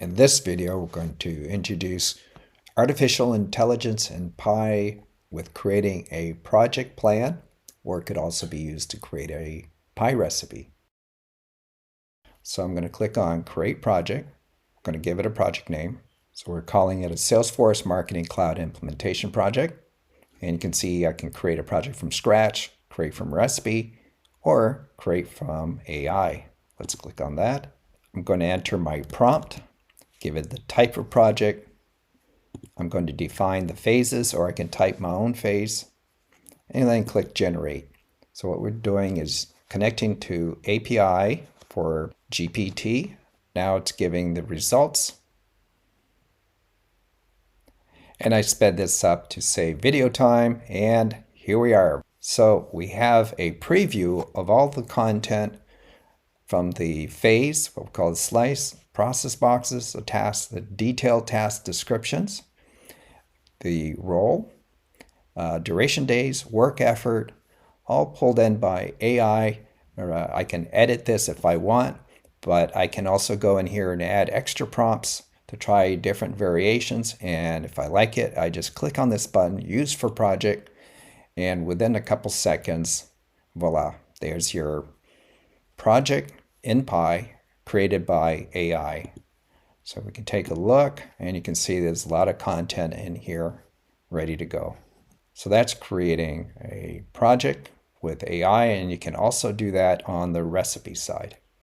In this video, we're going to introduce artificial intelligence in Pi with creating a project plan, or it could also be used to create a Pi recipe. So I'm going to click on Create Project. I'm going to give it a project name. So we're calling it a Salesforce Marketing Cloud Implementation Project. And you can see I can create a project from scratch, create from recipe, or create from AI. Let's click on that. I'm going to enter my prompt. Give it the type of project. I'm going to define the phases, or I can type my own phase, and then click Generate. So what we're doing is connecting to API for GPT. Now it's giving the results. And I sped this up to save video time, and here we are. So we have a preview of all the content from the phase, what we call the slice, process boxes, the tasks, the detailed task descriptions, the role, duration days, work effort, all pulled in by AI. I can edit this if I want, but I can also go in here and add extra prompts to try different variations. And if I like it, I just click on this button, Use for Project, and within a couple seconds, voila, there's your project in Pi created by AI. So we can take a look, and you can see there's a lot of content in here ready to go. So that's creating a project with AI, and you can also do that on the recipe side.